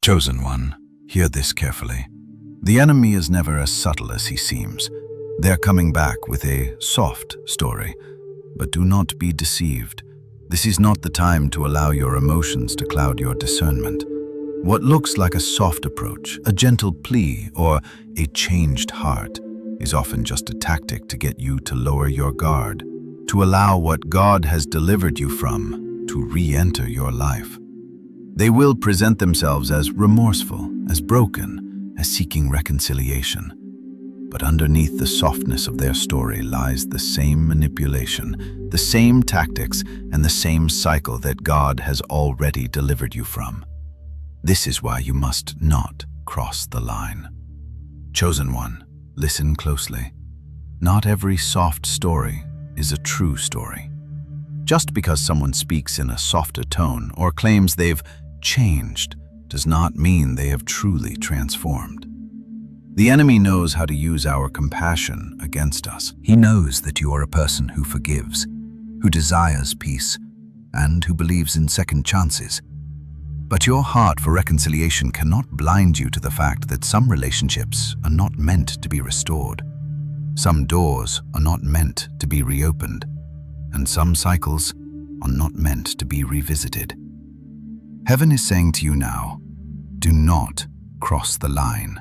Chosen one, hear this carefully. The enemy is never as subtle as he seems. They're coming back with a soft story, but do not be deceived. This is not the time to allow your emotions to cloud your discernment. What looks like a soft approach, a gentle plea, or a changed heart is often just a tactic to get you to lower your guard, to allow what God has delivered you from to re-enter your life. They will present themselves as remorseful, as broken, as seeking reconciliation. But underneath the softness of their story lies the same manipulation, the same tactics, and the same cycle that God has already delivered you from. This is why you must not cross the line. Chosen one, listen closely. Not every soft story is a true story. Just because someone speaks in a softer tone or claims they've changed does not mean they have truly transformed. The enemy knows how to use our compassion against us. He knows that you are a person who forgives, who desires peace, and who believes in second chances. But your heart for reconciliation cannot blind you to the fact that some relationships are not meant to be restored. Some doors are not meant to be reopened, and some cycles are not meant to be revisited. Heaven is saying to you now, do not cross the line.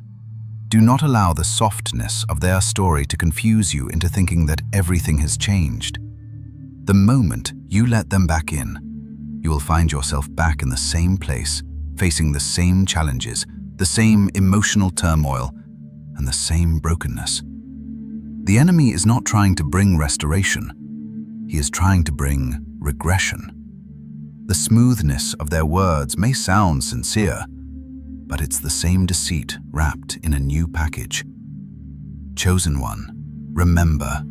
Do not allow the softness of their story to confuse you into thinking that everything has changed. The moment you let them back in, you will find yourself back in the same place, facing the same challenges, the same emotional turmoil, and the same brokenness. The enemy is not trying to bring restoration. He is trying to bring regression. The smoothness of their words may sound sincere, but it's the same deceit wrapped in a new package. Chosen one, remember,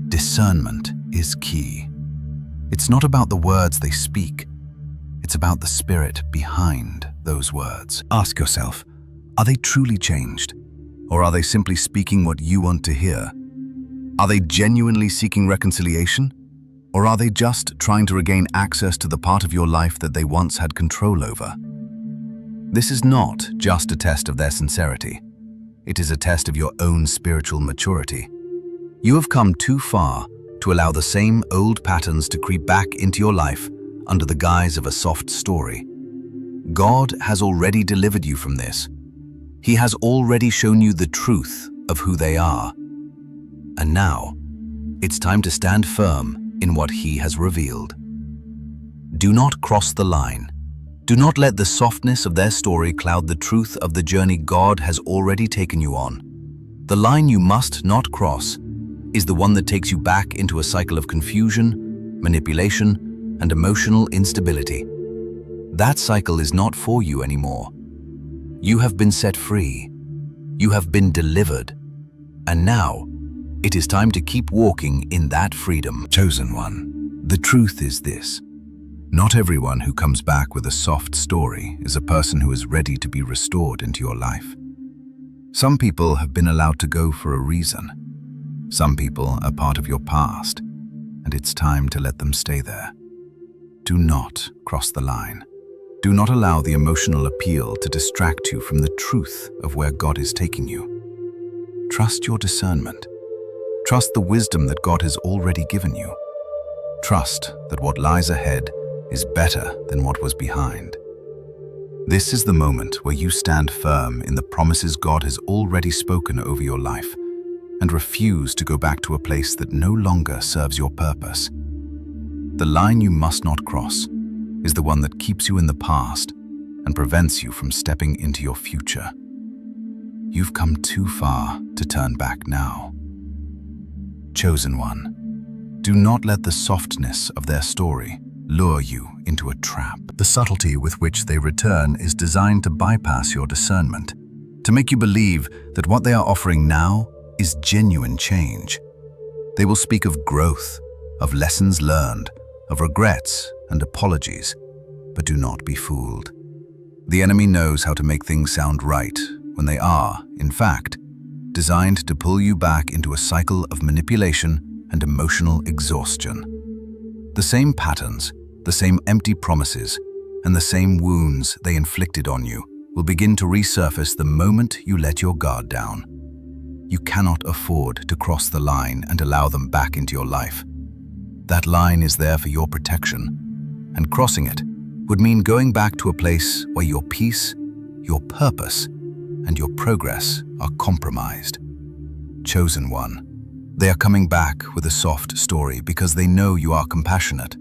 discernment is key. It's not about the words they speak. It's about the spirit behind those words. Ask yourself, are they truly changed? Or are they simply speaking what you want to hear? Are they genuinely seeking reconciliation? Or are they just trying to regain access to the part of your life that they once had control over? This is not just a test of their sincerity. It is a test of your own spiritual maturity. You have come too far to allow the same old patterns to creep back into your life under the guise of a soft story. God has already delivered you from this. He has already shown you the truth of who they are. And now, it's time to stand firm in what He has revealed. Do not cross the line. Do not let the softness of their story cloud the truth of the journey God has already taken you on. The line you must not cross is the one that takes you back into a cycle of confusion, manipulation, and emotional instability. That cycle is not for you anymore. You have been set free. You have been delivered. And now, it is time to keep walking in that freedom. Chosen one, the truth is this. Not everyone who comes back with a soft story is a person who is ready to be restored into your life. Some people have been allowed to go for a reason. Some people are part of your past, and it's time to let them stay there. Do not cross the line. Do not allow the emotional appeal to distract you from the truth of where God is taking you. Trust your discernment. Trust the wisdom that God has already given you. Trust that what lies ahead is better than what was behind. This is the moment where you stand firm in the promises God has already spoken over your life and refuse to go back to a place that no longer serves your purpose. The line you must not cross is the one that keeps you in the past and prevents you from stepping into your future. You've come too far to turn back now. Chosen one, do not let the softness of their story lure you into a trap. The subtlety with which they return is designed to bypass your discernment, to make you believe that what they are offering now is genuine change. They will speak of growth, of lessons learned, of regrets and apologies, but do not be fooled. The enemy knows how to make things sound right when they are, in fact, designed to pull you back into a cycle of manipulation and emotional exhaustion. The same patterns, the same empty promises, and the same wounds they inflicted on you will begin to resurface the moment you let your guard down. You cannot afford to cross the line and allow them back into your life. That line is there for your protection, and crossing it would mean going back to a place where your peace, your purpose, and your progress are compromised. Chosen one, they are coming back with a soft story because they know you are compassionate,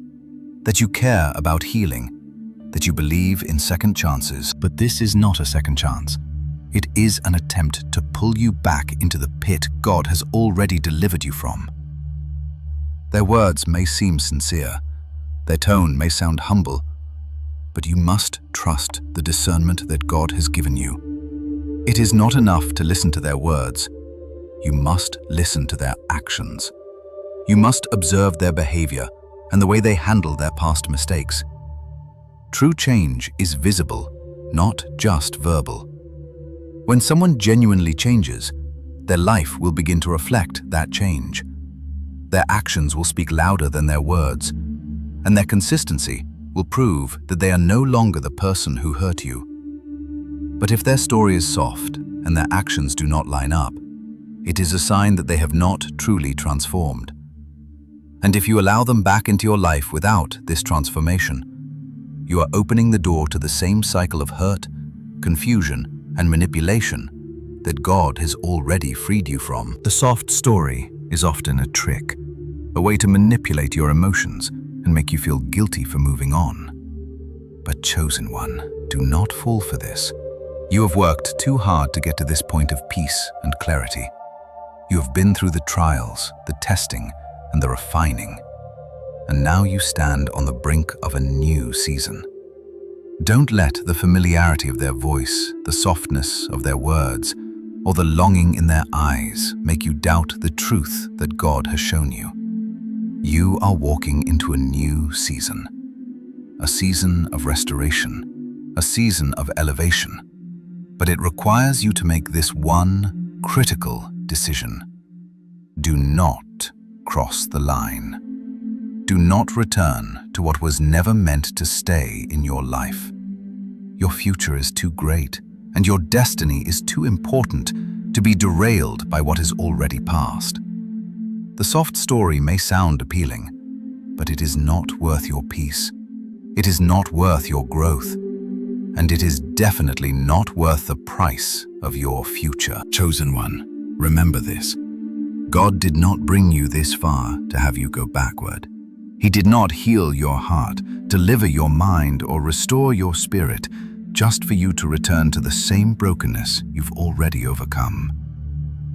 that you care about healing, that you believe in second chances. But this is not a second chance. It is an attempt to pull you back into the pit God has already delivered you from. Their words may seem sincere, their tone may sound humble, but you must trust the discernment that God has given you. It is not enough to listen to their words. You must listen to their actions. You must observe their behavior and the way they handle their past mistakes. True change is visible, not just verbal. When someone genuinely changes, their life will begin to reflect that change. Their actions will speak louder than their words, and their consistency will prove that they are no longer the person who hurt you. But if their story is soft and their actions do not line up, it is a sign that they have not truly transformed. And if you allow them back into your life without this transformation, you are opening the door to the same cycle of hurt, confusion, and manipulation that God has already freed you from. The soft story is often a trick, a way to manipulate your emotions and make you feel guilty for moving on. But chosen one, do not fall for this. You have worked too hard to get to this point of peace and clarity. You have been through the trials, the testing, and the refining. And now you stand on the brink of a new season. Don't let the familiarity of their voice, the softness of their words, or the longing in their eyes make you doubt the truth that God has shown you. You are walking into a new season. A season of restoration, a season of elevation. But it requires you to make this one critical decision. Do not cross the line. Do not return to what was never meant to stay in your life. Your future is too great, and your destiny is too important to be derailed by what is already past. The soft story may sound appealing, but it is not worth your peace. It is not worth your growth, and it is definitely not worth the price of your future. Chosen one, remember this. God did not bring you this far to have you go backward. He did not heal your heart, deliver your mind, or restore your spirit just for you to return to the same brokenness you've already overcome.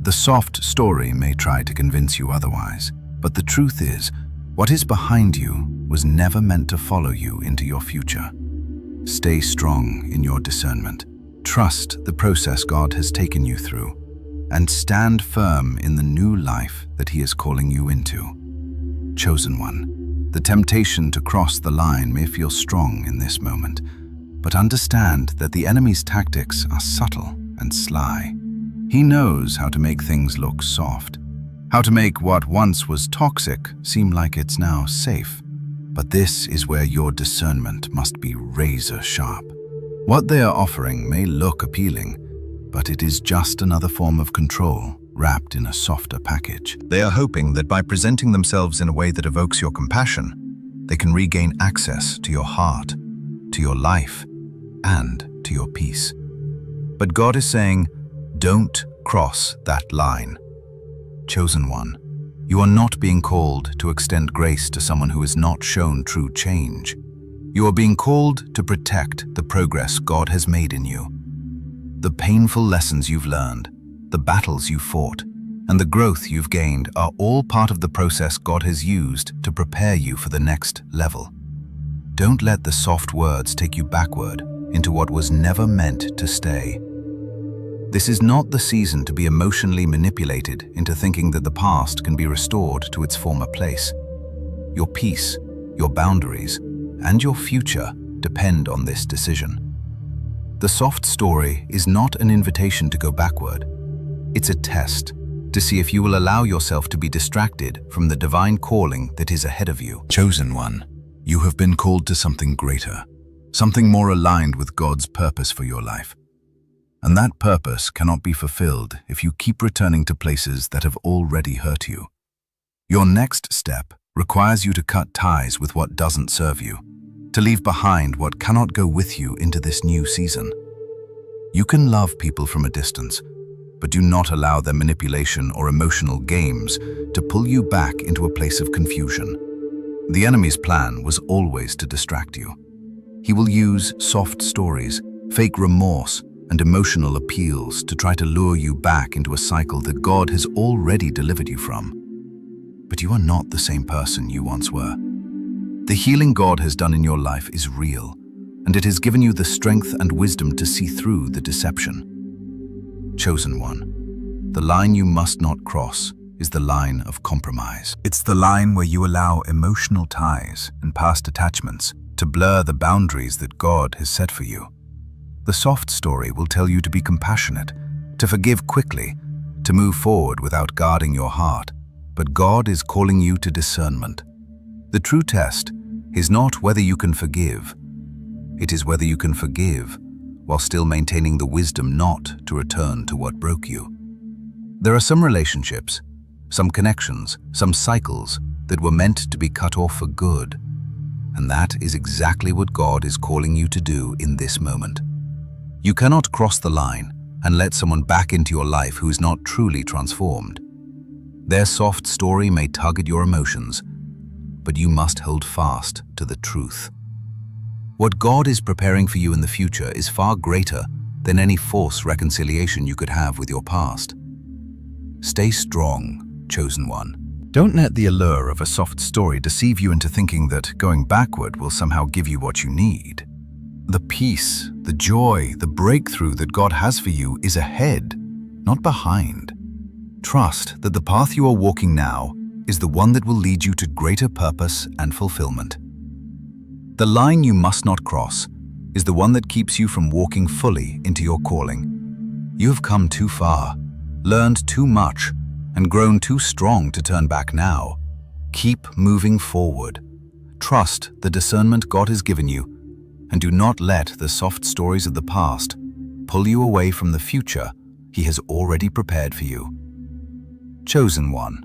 The soft story may try to convince you otherwise, but the truth is, what is behind you was never meant to follow you into your future. Stay strong in your discernment. Trust the process God has taken you through, and stand firm in the new life that He is calling you into. Chosen one, the temptation to cross the line may feel strong in this moment, but understand that the enemy's tactics are subtle and sly. He knows how to make things look soft, how to make what once was toxic seem like it's now safe. But this is where your discernment must be razor sharp. What they are offering may look appealing, but it is just another form of control wrapped in a softer package. They are hoping that by presenting themselves in a way that evokes your compassion, they can regain access to your heart, to your life, and to your peace. But God is saying, don't cross that line. Chosen one, you are not being called to extend grace to someone who has not shown true change. You are being called to protect the progress God has made in you. The painful lessons you've learned, the battles you fought, and the growth you've gained are all part of the process God has used to prepare you for the next level. Don't let the soft words take you backward into what was never meant to stay. This is not the season to be emotionally manipulated into thinking that the past can be restored to its former place. Your peace, your boundaries, and your future depend on this decision. The soft story is not an invitation to go backward. It's a test to see if you will allow yourself to be distracted from the divine calling that is ahead of you. Chosen one, you have been called to something greater, something more aligned with God's purpose for your life. And that purpose cannot be fulfilled if you keep returning to places that have already hurt you. Your next step requires you to cut ties with what doesn't serve you, to leave behind what cannot go with you into this new season. You can love people from a distance, but do not allow their manipulation or emotional games to pull you back into a place of confusion. The enemy's plan was always to distract you. He will use soft stories, fake remorse, and emotional appeals to try to lure you back into a cycle that God has already delivered you from. But you are not the same person you once were. The healing God has done in your life is real, and it has given you the strength and wisdom to see through the deception. Chosen one, the line you must not cross is the line of compromise. It's the line where you allow emotional ties and past attachments to blur the boundaries that God has set for you. The soft story will tell you to be compassionate, to forgive quickly, to move forward without guarding your heart. But God is calling you to discernment. The true test is not whether you can forgive. It is whether you can forgive while still maintaining the wisdom not to return to what broke you. There are some relationships, some connections, some cycles that were meant to be cut off for good. And that is exactly what God is calling you to do in this moment. You cannot cross the line and let someone back into your life who is not truly transformed. Their soft story may tug at your emotions, but you must hold fast to the truth. What God is preparing for you in the future is far greater than any false reconciliation you could have with your past. Stay strong, chosen one. Don't let the allure of a soft story deceive you into thinking that going backward will somehow give you what you need. The peace, the joy, the breakthrough that God has for you is ahead, not behind. Trust that the path you are walking now is the one that will lead you to greater purpose and fulfillment. The line you must not cross is the one that keeps you from walking fully into your calling. You have come too far, learned too much, and grown too strong to turn back now. Keep moving forward. Trust the discernment God has given you, and do not let the soft stories of the past pull you away from the future He has already prepared for you. Chosen one,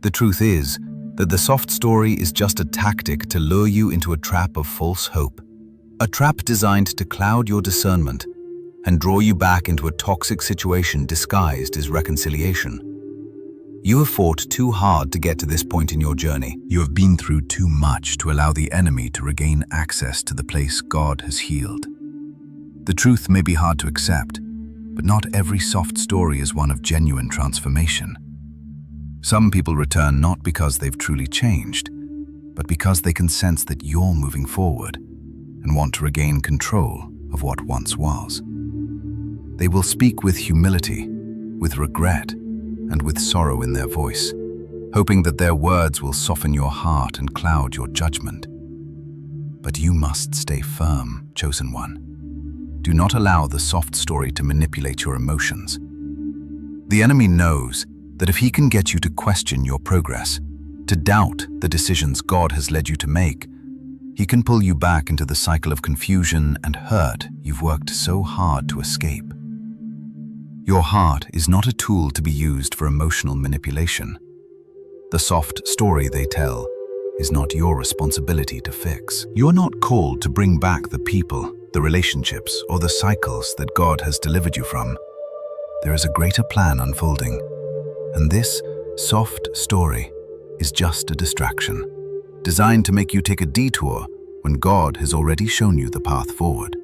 the truth is that the soft story is just a tactic to lure you into a trap of false hope, a trap designed to cloud your discernment and draw you back into a toxic situation disguised as reconciliation. You have fought too hard to get to this point in your journey. You have been through too much to allow the enemy to regain access to the place God has healed. The truth may be hard to accept, but not every soft story is one of genuine transformation. Some people return not because they've truly changed, but because they can sense that you're moving forward and want to regain control of what once was. They will speak with humility, with regret, and with sorrow in their voice, hoping that their words will soften your heart and cloud your judgment. But you must stay firm, chosen one. Do not allow the soft story to manipulate your emotions. The enemy knows that if he can get you to question your progress, to doubt the decisions God has led you to make, he can pull you back into the cycle of confusion and hurt you've worked so hard to escape. Your heart is not a tool to be used for emotional manipulation. The soft story they tell is not your responsibility to fix. You're not called to bring back the people, the relationships, or the cycles that God has delivered you from. There is a greater plan unfolding, and this soft story is just a distraction, designed to make you take a detour when God has already shown you the path forward.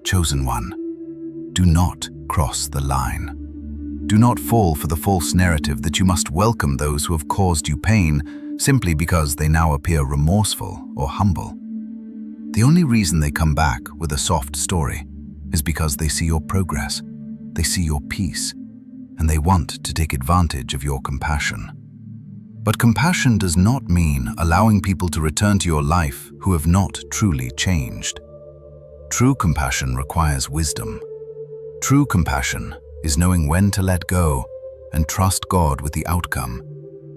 Chosen one, do not cross the line. Do not fall for the false narrative that you must welcome those who have caused you pain simply because they now appear remorseful or humble. The only reason they come back with a soft story is because they see your progress, they see your peace, and they want to take advantage of your compassion. But compassion does not mean allowing people to return to your life who have not truly changed. True compassion requires wisdom. True compassion is knowing when to let go and trust God with the outcome,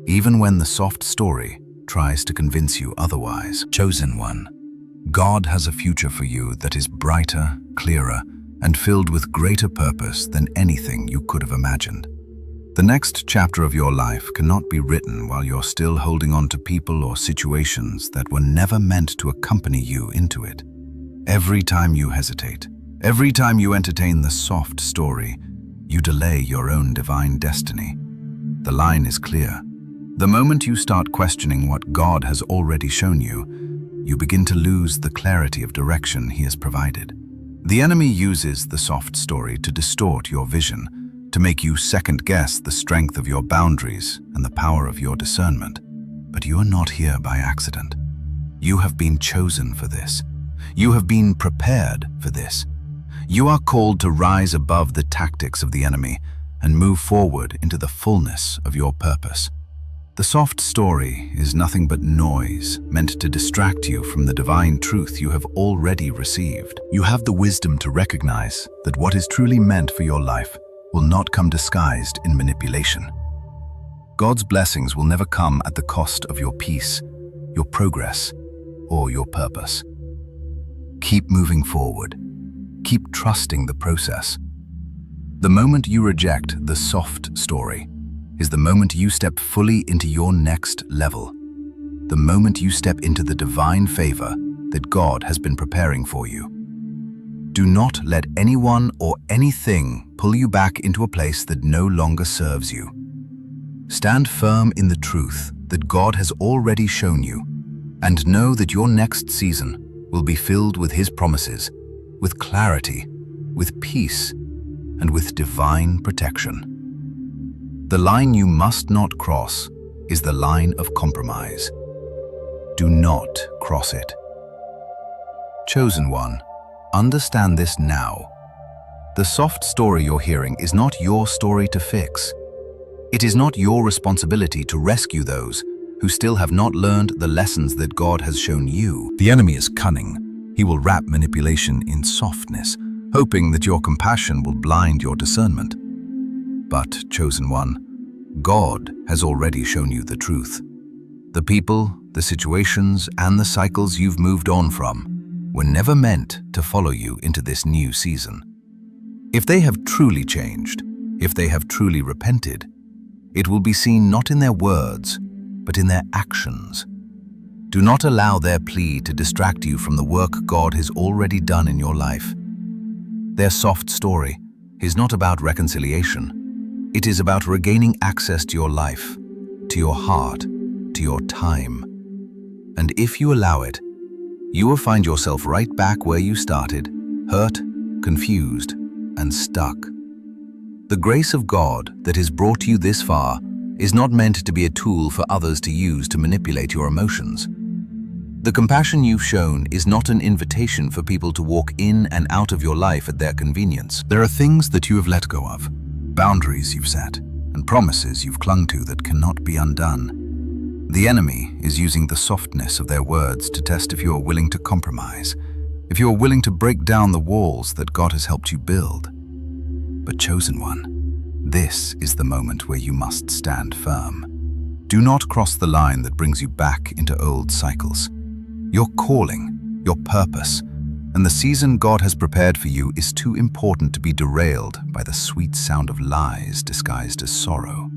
even when the soft story tries to convince you otherwise. Chosen one, God has a future for you that is brighter, clearer, and filled with greater purpose than anything you could have imagined. The next chapter of your life cannot be written while you're still holding on to people or situations that were never meant to accompany you into it. Every time you hesitate, every time you entertain the soft story, you delay your own divine destiny. The line is clear. The moment you start questioning what God has already shown you, you begin to lose the clarity of direction He has provided. The enemy uses the soft story to distort your vision, to make you second-guess the strength of your boundaries and the power of your discernment. But you are not here by accident. You have been chosen for this. You have been prepared for this. You are called to rise above the tactics of the enemy and move forward into the fullness of your purpose. The soft story is nothing but noise meant to distract you from the divine truth you have already received. You have the wisdom to recognize that what is truly meant for your life will not come disguised in manipulation. God's blessings will never come at the cost of your peace, your progress, or your purpose. Keep moving forward. Keep trusting the process. The moment you reject the soft story is the moment you step fully into your next level, the moment you step into the divine favor that God has been preparing for you. Do not let anyone or anything pull you back into a place that no longer serves you. Stand firm in the truth that God has already shown you, and know that your next season will be filled with His promises, with clarity, with peace, and with divine protection. The line you must not cross is the line of compromise. Do not cross it. Chosen one, understand this now. The soft story you're hearing is not your story to fix. It is not your responsibility to rescue those who still have not learned the lessons that God has shown you. The enemy is cunning. He will wrap manipulation in softness, hoping that your compassion will blind your discernment. But, chosen one, God has already shown you the truth. The people, the situations, and the cycles you've moved on from were never meant to follow you into this new season. If they have truly changed, if they have truly repented, it will be seen not in their words, but in their actions. Do not allow their plea to distract you from the work God has already done in your life. Their soft story is not about reconciliation. It is about regaining access to your life, to your heart, to your time. And if you allow it, you will find yourself right back where you started, hurt, confused, and stuck. The grace of God that has brought you this far is not meant to be a tool for others to use to manipulate your emotions. The compassion you've shown is not an invitation for people to walk in and out of your life at their convenience. There are things that you have let go of, boundaries you've set, and promises you've clung to that cannot be undone. The enemy is using the softness of their words to test if you are willing to compromise, if you are willing to break down the walls that God has helped you build. But chosen one, this is the moment where you must stand firm. Do not cross the line that brings you back into old cycles. Your calling, your purpose, and the season God has prepared for you is too important to be derailed by the sweet sound of lies disguised as sorrow.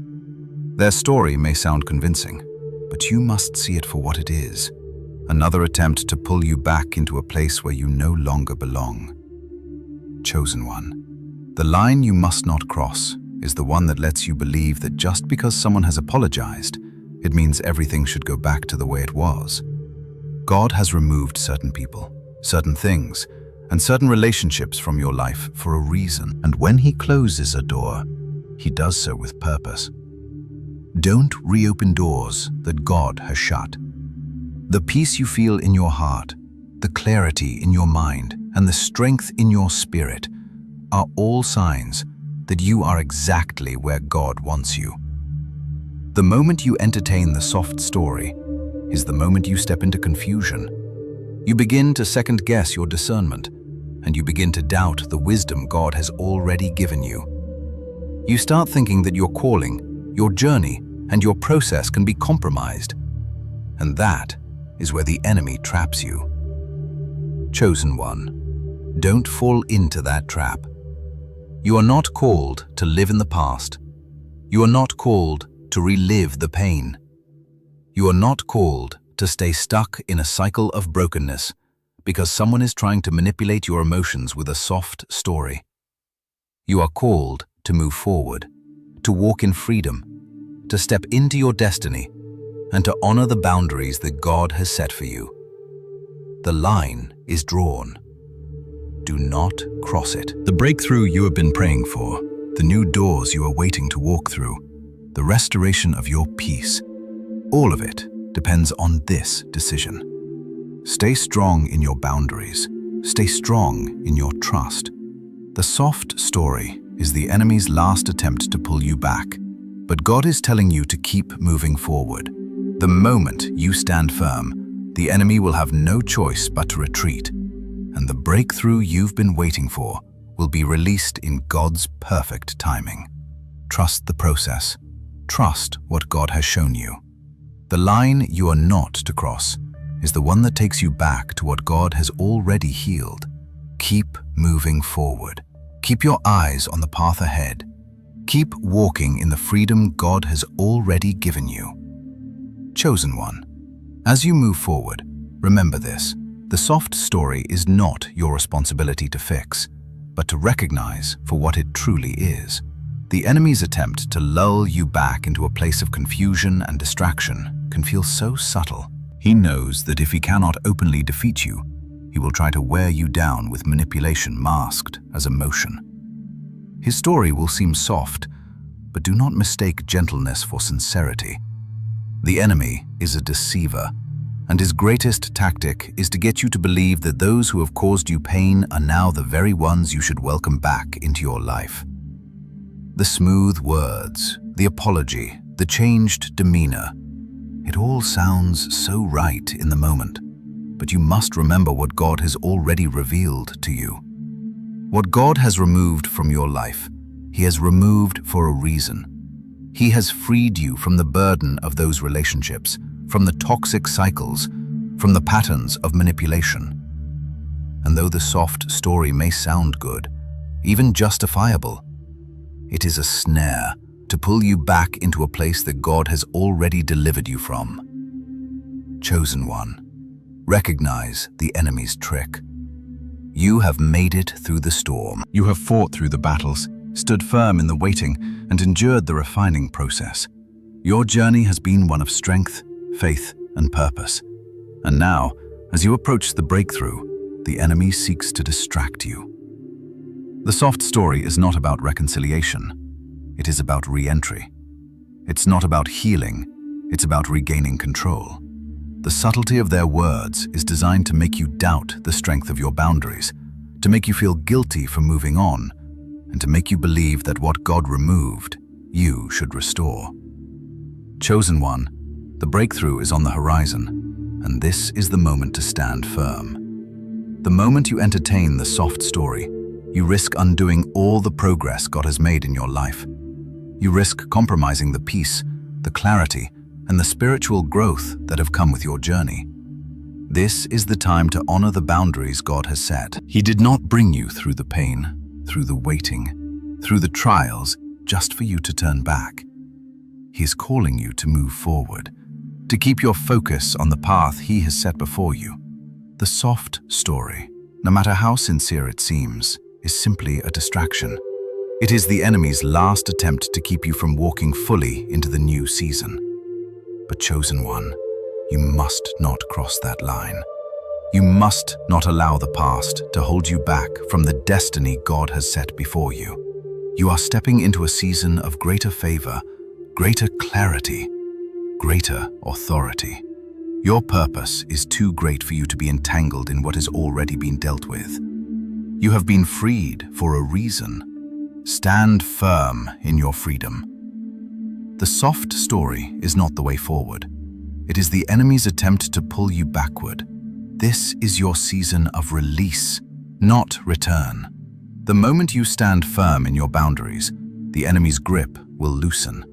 Their story may sound convincing, but you must see it for what it is. Another attempt to pull you back into a place where you no longer belong. Chosen one, the line you must not cross is the one that lets you believe that just because someone has apologized, it means everything should go back to the way it was. God has removed certain people, certain things, and certain relationships from your life for a reason. And when He closes a door, He does so with purpose. Don't reopen doors that God has shut. The peace you feel in your heart, the clarity in your mind, and the strength in your spirit are all signs that you are exactly where God wants you. The moment you entertain the soft story is the moment you step into confusion. You begin to second-guess your discernment, and you begin to doubt the wisdom God has already given you. You start thinking that your calling, your journey, and your process can be compromised. And that is where the enemy traps you. Chosen one, Don't fall into that trap. You are not called to live in the past. You are not called to relive the pain. You are not called to stay stuck in a cycle of brokenness because someone is trying to manipulate your emotions with a soft story. You are called to move forward, to walk in freedom, to step into your destiny, and to honor the boundaries that God has set for you. The line is drawn. Do not cross it. The breakthrough you have been praying for, the new doors you are waiting to walk through, the restoration of your peace, all of it depends on this decision. Stay strong in your boundaries. Stay strong in your trust. The soft story is the enemy's last attempt to pull you back, but God is telling you to keep moving forward. The moment you stand firm, the enemy will have no choice but to retreat, and the breakthrough you've been waiting for will be released in God's perfect timing. Trust the process. Trust what God has shown you. The line you are not to cross is the one that takes you back to what God has already healed. Keep moving forward. Keep your eyes on the path ahead. Keep walking in the freedom God has already given you. Chosen one. As you move forward, remember this: the soft story is not your responsibility to fix, but to recognize for what it truly is. The enemy's attempt to lull you back into a place of confusion and distraction can feel so subtle. He knows that if he cannot openly defeat you, he will try to wear you down with manipulation masked as emotion. His story will seem soft, but do not mistake gentleness for sincerity. The enemy is a deceiver, and his greatest tactic is to get you to believe that those who have caused you pain are now the very ones you should welcome back into your life. The smooth words, the apology, the changed demeanor, it all sounds so right in the moment, but you must remember what God has already revealed to you. What God has removed from your life, He has removed for a reason. He has freed you from the burden of those relationships, from the toxic cycles, from the patterns of manipulation. And though the soft story may sound good, even justifiable, it is a snare to pull you back into a place that God has already delivered you from. Chosen one, recognize the enemy's trick. You have made it through the storm. You have fought through the battles, stood firm in the waiting, and endured the refining process. Your journey has been one of strength, faith, and purpose. And now, as you approach the breakthrough, the enemy seeks to distract you. The soft story is not about reconciliation. It is about re-entry. It's not about healing. It's about regaining control. The subtlety of their words is designed to make you doubt the strength of your boundaries, to make you feel guilty for moving on, and to make you believe that what God removed, you should restore. Chosen one, the breakthrough is on the horizon, and this is the moment to stand firm. The moment you entertain the soft story, you risk undoing all the progress God has made in your life. You risk compromising the peace, the clarity, and the spiritual growth that have come with your journey. This is the time to honor the boundaries God has set. He did not bring you through the pain, through the waiting, through the trials, just for you to turn back. He is calling you to move forward, to keep your focus on the path He has set before you. The soft story, no matter how sincere it seems, is simply a distraction. It is the enemy's last attempt to keep you from walking fully into the new season. But chosen one, you must not cross that line. You must not allow the past to hold you back from the destiny God has set before you. You are stepping into a season of greater favor, greater clarity, greater authority. Your purpose is too great for you to be entangled in what has already been dealt with. You have been freed for a reason. Stand firm in your freedom. The soft story is not the way forward. It is the enemy's attempt to pull you backward. This is your season of release, not return. The moment you stand firm in your boundaries, the enemy's grip will loosen,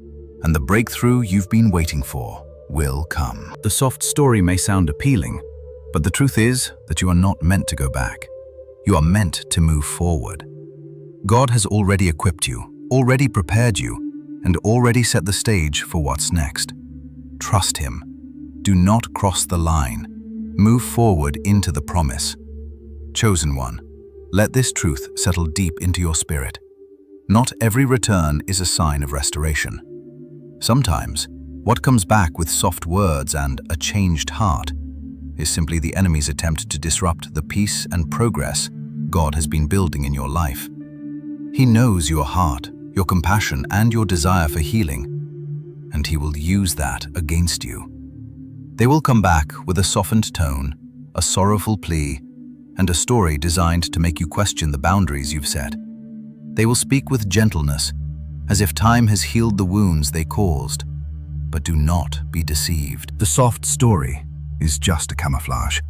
and the breakthrough you've been waiting for will come. The soft story may sound appealing, but the truth is that you are not meant to go back. You are meant to move forward. God has already equipped you, already prepared you, and already set the stage for what's next. Trust Him. Do not cross the line. Move forward into the promise. Chosen one, let this truth settle deep into your spirit. Not every return is a sign of restoration. Sometimes, what comes back with soft words and a changed heart is simply the enemy's attempt to disrupt the peace and progress God has been building in your life. He knows your heart, your compassion, and your desire for healing, and He will use that against you. They will come back with a softened tone, a sorrowful plea, and a story designed to make you question the boundaries you've set. They will speak with gentleness, as if time has healed the wounds they caused. But do not be deceived. The soft story is just a camouflage,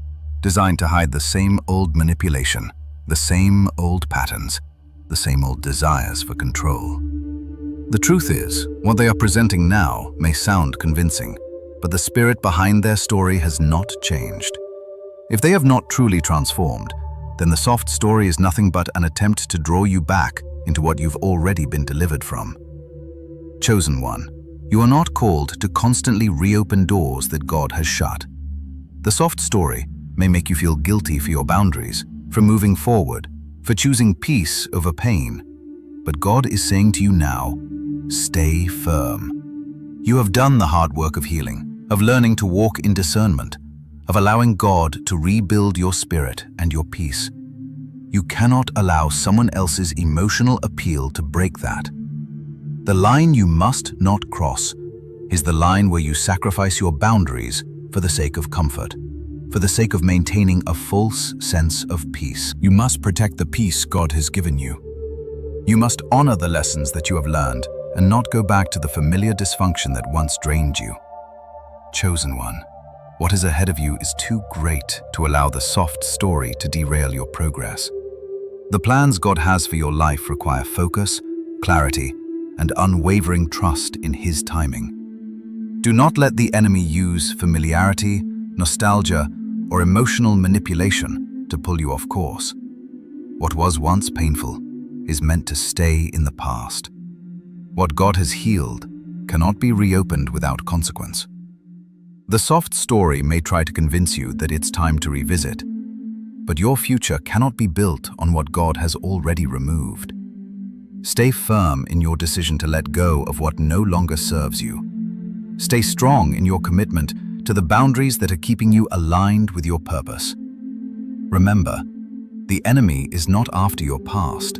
designed to hide the same old manipulation, the same old patterns, the same old desires for control. The truth is, what they are presenting now may sound convincing, but the spirit behind their story has not changed. If they have not truly transformed, then the soft story is nothing but an attempt to draw you back into what you've already been delivered from. Chosen one, you are not called to constantly reopen doors that God has shut. The soft story may make you feel guilty for your boundaries, for moving forward, for choosing peace over pain. But God is saying to you now, stay firm. You have done the hard work of healing, of learning to walk in discernment, of allowing God to rebuild your spirit and your peace. You cannot allow someone else's emotional appeal to break that. The line you must not cross is the line where you sacrifice your boundaries for the sake of comfort, for the sake of maintaining a false sense of peace. You must protect the peace God has given you. You must honor the lessons that you have learned and not go back to the familiar dysfunction that once drained you. Chosen one, what is ahead of you is too great to allow the soft story to derail your progress. The plans God has for your life require focus, clarity, and unwavering trust in His timing. Do not let the enemy use familiarity, nostalgia, or emotional manipulation to pull you off course. What was once painful is meant to stay in the past. What God has healed cannot be reopened without consequence. The soft story may try to convince you that it's time to revisit, but your future cannot be built on what God has already removed. Stay firm in your decision to let go of what no longer serves you. Stay strong in your commitment to the boundaries that are keeping you aligned with your purpose. Remember, the enemy is not after your past.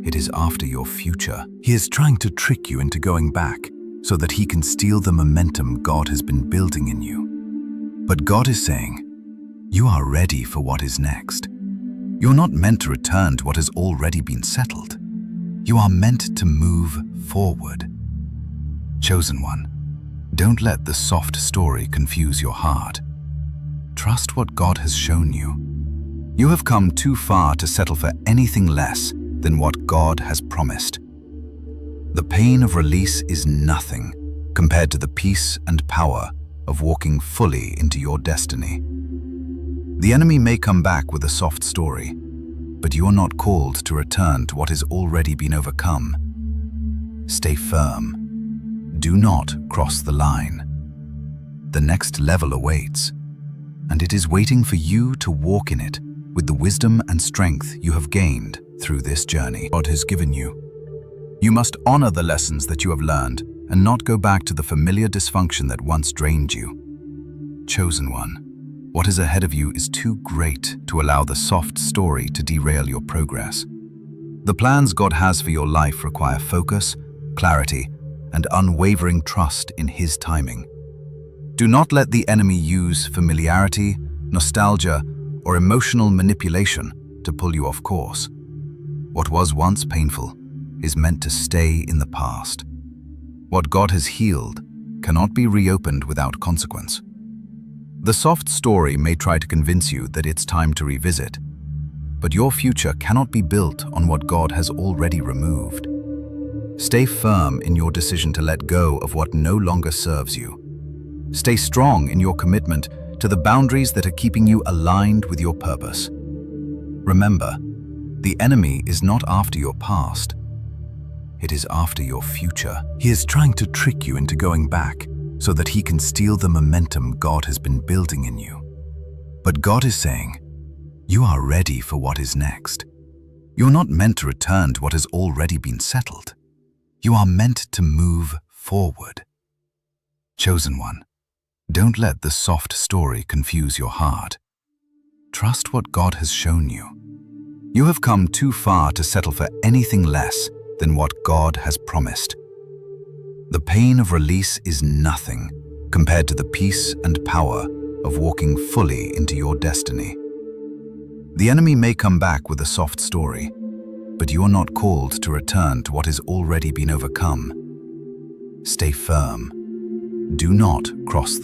It is after your future. He is trying to trick you into going back so that he can steal the momentum God has been building in you. But God is saying, you are ready for what is next. You're not meant to return to what has already been settled. You are meant to move forward. Chosen one, don't let the soft story confuse your heart. Trust what God has shown you. You have come too far to settle for anything less than what God has promised. The pain of release is nothing compared to the peace and power of walking fully into your destiny. The enemy may come back with a soft story, but you are not called to return to what has already been overcome. Stay firm. Do not cross the line. The next level awaits, and it is waiting for you to walk in it with the wisdom and strength you have gained through this journey God has given you. You must honor the lessons that you have learned and not go back to the familiar dysfunction that once drained you. Chosen one, what is ahead of you is too great to allow the soft story to derail your progress. The plans God has for your life require focus, clarity, and unwavering trust in His timing. Do not let the enemy use familiarity, nostalgia, or emotional manipulation to pull you off course. What was once painful is meant to stay in the past. What God has healed cannot be reopened without consequence. The soft story may try to convince you that it's time to revisit, but your future cannot be built on what God has already removed. Stay firm in your decision to let go of what no longer serves you. Stay strong in your commitment to the boundaries that are keeping you aligned with your purpose. Remember, the enemy is not after your past. It is after your future. He is trying to trick you into going back so that he can steal the momentum God has been building in you. But God is saying, you are ready for what is next. You're not meant to return to what has already been settled. You are meant to move forward. Chosen one, don't let the soft story confuse your heart. Trust what God has shown you. You have come too far to settle for anything less than what God has promised. The pain of release is nothing compared to the peace and power of walking fully into your destiny. The enemy may come back with a soft story, but you are not called to return to what has already been overcome. Stay firm. Do not cross the